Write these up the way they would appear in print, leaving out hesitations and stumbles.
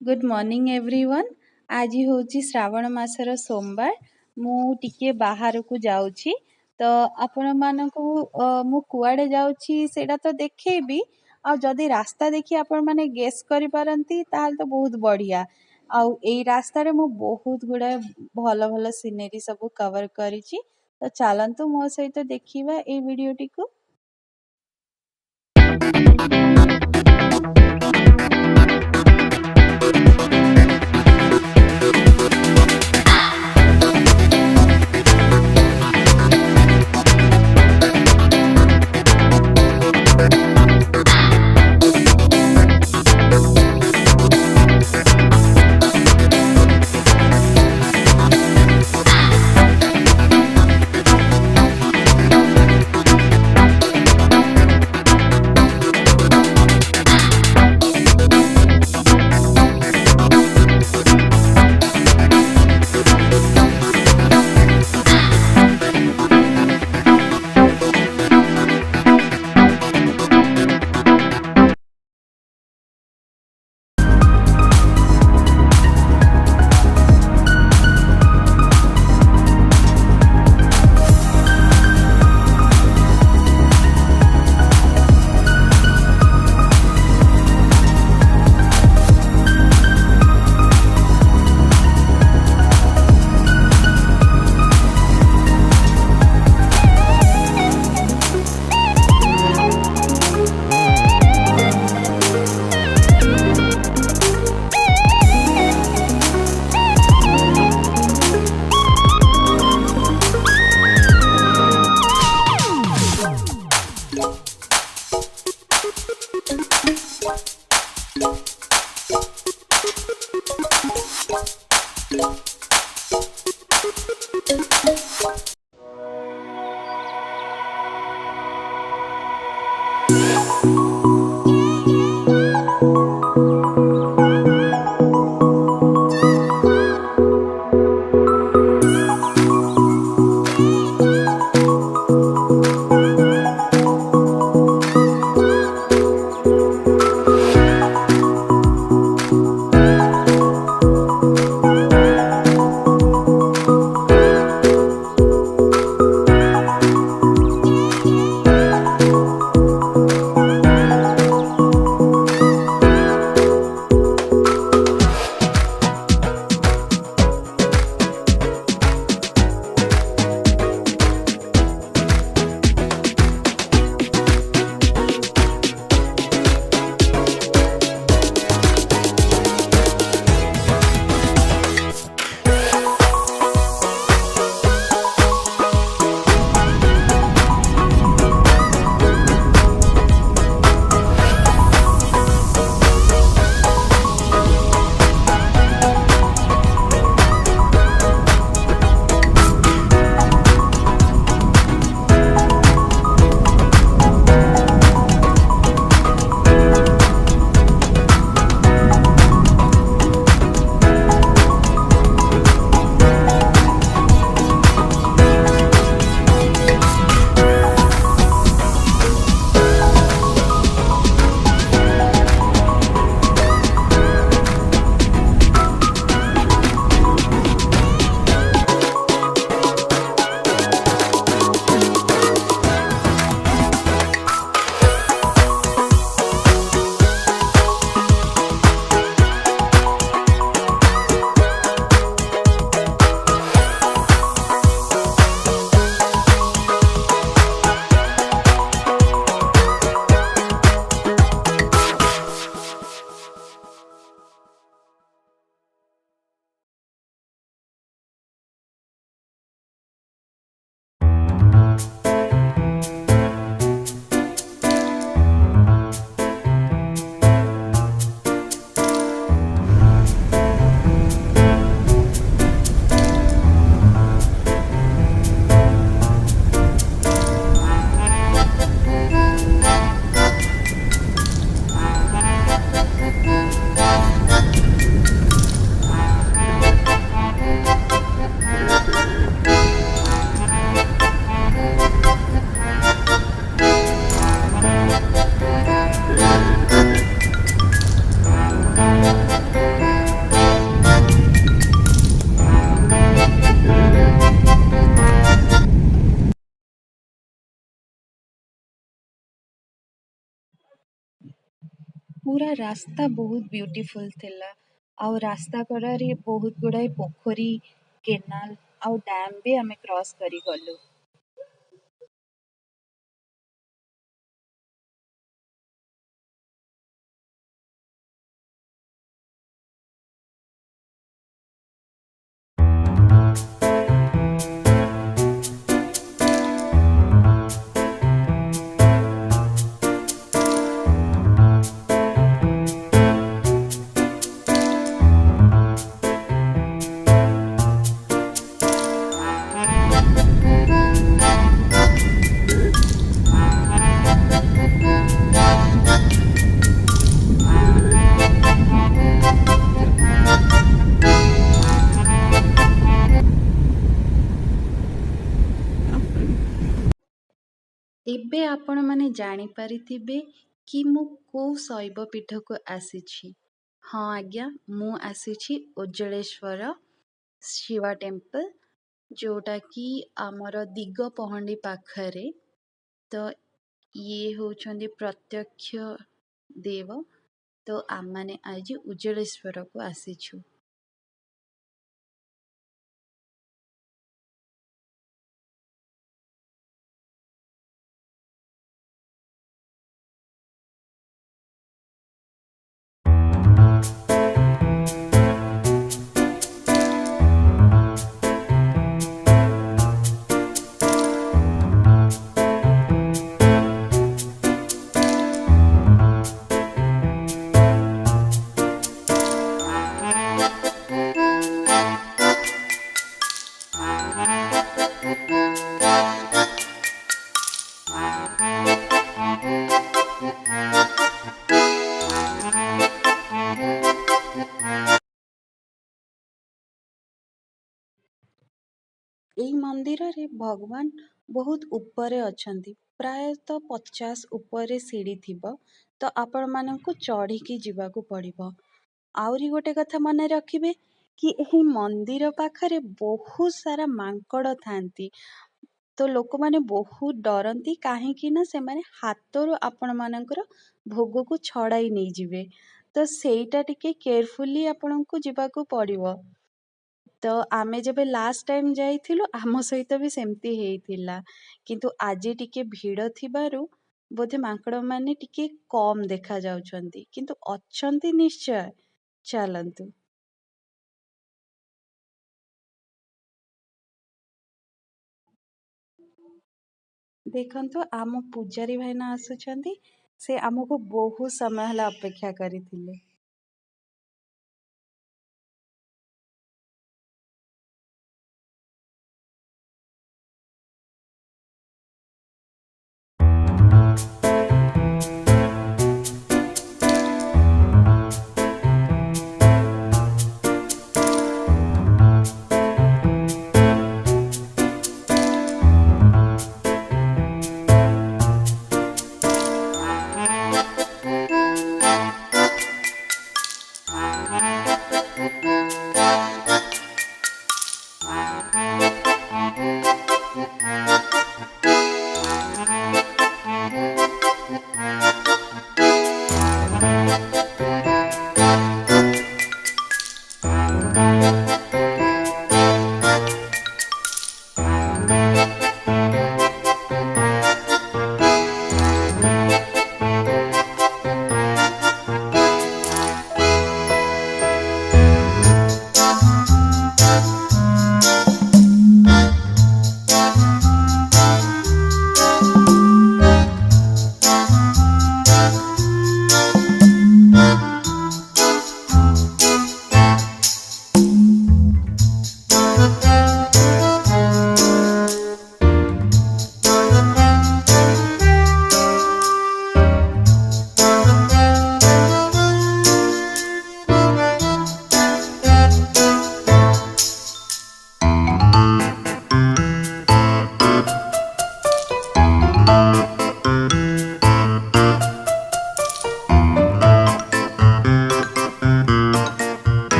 Good morning everyone. आज होची श्रावण मासर सोमवार। मु टिके बाहर को जाउची तो आपण मानकु मु कुआडे जाउची सेटा तो देखेबी। आ जदि रास्ता देखि आपण माने गेस करि पारंती ताहाल तो बहुत बढ़िया। आउ एई रास्ता रे मु बहुत गुडा भल भल सीनरी सब कवर करिची। तो चलंतु मो सहित देखिबा ए वीडियोटी को। ପୁରା ରାସ୍ତା ବହୁତ ବ୍ୟୁଟିଫୁଲ ଥିଲା। ଆଉ ରାସ୍ତା କଡ଼ରେ ବହୁତ ଗୁଡ଼ାଏ ପୋଖରୀ, କେନାଲ ଆଉ ଡ୍ୟାମ୍ ବି ଆମେ କ୍ରସ୍ କରି ଗଲୁ। ଏବେ ଆପଣମାନେ ଜାଣିପାରିଥିବେ କି ମୁଁ କୋଉ ଶୈବ ପୀଠକୁ ଆସିଛି। ହଁ ଆଜ୍ଞା, ମୁଁ ଆସିଛି ଉଜଳେଶ୍ଵର ଶିବା ଟେମ୍ପଲ୍, ଯୋଉଟା କି ଆମର ଦିଗପହଣ୍ଡି ପାଖରେ। ତ ଇଏ ହଉଛନ୍ତି ପ୍ରତ୍ୟକ୍ଷ ଦେବ। ତ ଆମମାନେ ଆଜି ଉଜଳେଶ୍ଵରକୁ ଆସିଛୁ। ଏଇ ମନ୍ଦିରରେ ଭଗବାନ ବହୁତ ଉପରେ ଅଛନ୍ତି। ପ୍ରାୟତଃ 50 ଉପରେ ସିଡ଼ି ଥିବ। ତ ଆପଣମାନଙ୍କୁ ଚଢ଼ିକି ଯିବାକୁ ପଡ଼ିବ। ଆହୁରି ଗୋଟେ କଥା ମନେ ରଖିବେ କି ଏହି ମନ୍ଦିର ପାଖରେ ବହୁତ ସାରା ମାଙ୍କଡ଼ ଥାନ୍ତି। ତ ଲୋକମାନେ ବହୁତ ଡରନ୍ତି, କାହିଁକି ନା ସେମାନେ ହାତରୁ ଆପଣମାନଙ୍କର ଭୋଗକୁ ଛଡ଼ାଇ ନେଇଯିବେ। ତ ସେଇଟା ଟିକେ କେୟାରଫୁଲି ଆପଣଙ୍କୁ ଯିବାକୁ ପଡ଼ିବ। ତ ଆମେ ଯେବେ ଲାଷ୍ଟ ଟାଇମ୍ ଯାଇଥିଲୁ ଆମ ସହିତ ବି ସେମିତି ହେଇଥିଲା। କିନ୍ତୁ ଆଜି ଟିକେ ଭିଡ଼ ଥିବାରୁ ବୋଧେ ମାଙ୍କଡ଼ମାନେ ଟିକେ କମ୍ ଦେଖାଯାଉଛନ୍ତି, କିନ୍ତୁ ଅଛନ୍ତି ନିଶ୍ଚୟ। ଚାଲନ୍ତୁ। ଦେଖନ୍ତୁ, ଆମ ପୂଜାରୀ ଭାଇନା ଆସୁଛନ୍ତି। ସେ ଆମକୁ ବହୁତ ସମୟ ହେଲା ଅପେକ୍ଷା କରିଥିଲେ।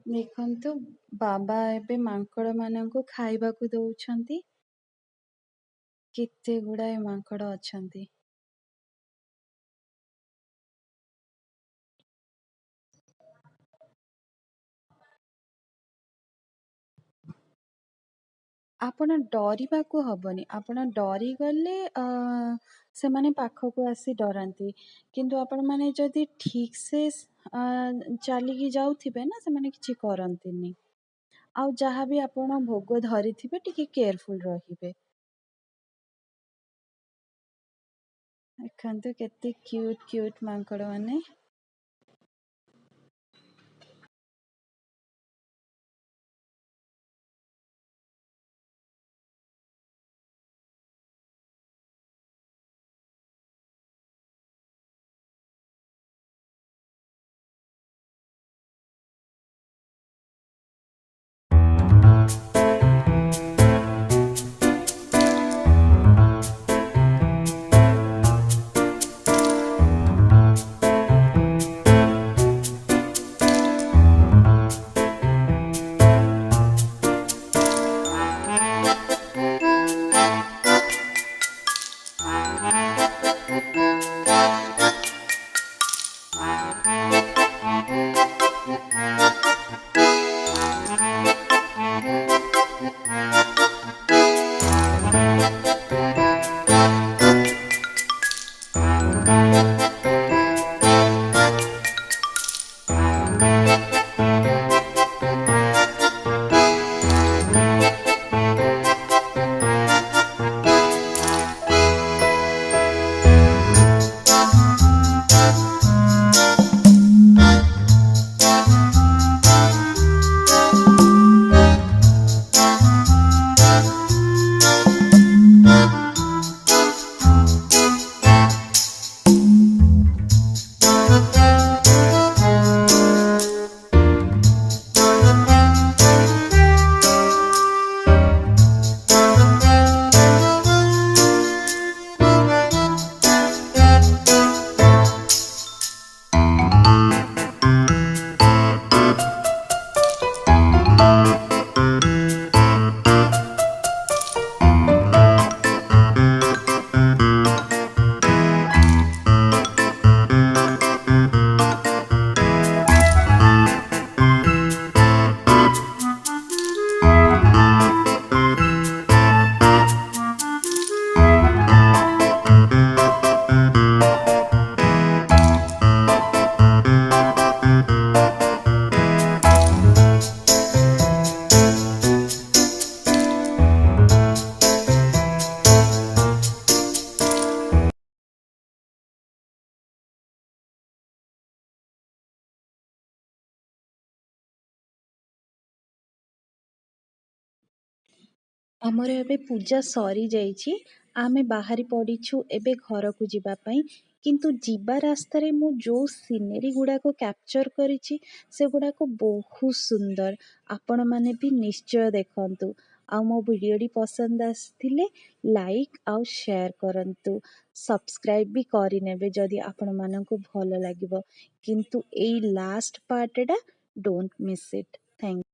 ଦେଖନ୍ତୁ ବାବା ଏବେ ମାଙ୍କଡ ମାନଙ୍କୁ ଖାଇବାକୁ ଦଉଛନ୍ତି। କେତେ ଗୁଡାଏ ମାଙ୍କଡ ଅଛନ୍ତି। ଆପଣ ଡରିବାକୁ ହବନି। ଆପଣ ଡରିଗଲେ ସେମାନେ ପାଖକୁ ଆସି ଡରାନ୍ତି। କିନ୍ତୁ ଆପଣମାନେ ଯଦି ଠିକ୍ ସେ ଚାଲିକି ଯାଉଥିବେ ନା, ସେମାନେ କିଛି କରନ୍ତିନି। ଆଉ ଯାହା ବି ଆପଣ ଭୋଗ ଧରିଥିବେ ଟିକେ କେୟାରଫୁଲ ରହିବେ। ଦେଖନ୍ତୁ କେତେ କ୍ୟୁଟ୍ କ୍ୟୁଟ୍ ମାଙ୍କଡ ମାନେ। ଆମର ଏବେ ପୂଜା ସରିଯାଇଛି। ଆମେ ବାହାରି ପଡ଼ିଛୁ ଏବେ ଘରକୁ ଯିବା ପାଇଁ। କିନ୍ତୁ ଯିବା ରାସ୍ତାରେ ମୁଁ ଯୋଉ ସିନେରୀ ଗୁଡ଼ାକ କ୍ୟାପଚର କରିଛି ସେଗୁଡ଼ାକ ବହୁତ ସୁନ୍ଦର। ଆପଣମାନେ ବି ନିଶ୍ଚୟ ଦେଖନ୍ତୁ। ଆଉ ମୋ ଭିଡ଼ିଓଟି ପସନ୍ଦ ଆସିଥିଲେ ଲାଇକ୍ ଆଉ ସେୟାର କରନ୍ତୁ। ସବସ୍କ୍ରାଇବ୍ ବି କରିନେବେ ଯଦି ଆପଣମାନଙ୍କୁ ଭଲ ଲାଗିବ। କିନ୍ତୁ ଏଇ ଲାଷ୍ଟ ପାର୍ଟଟା ଡୋଣ୍ଟ ମିସ୍ ଇଟ୍। ଥ୍ୟାଙ୍କ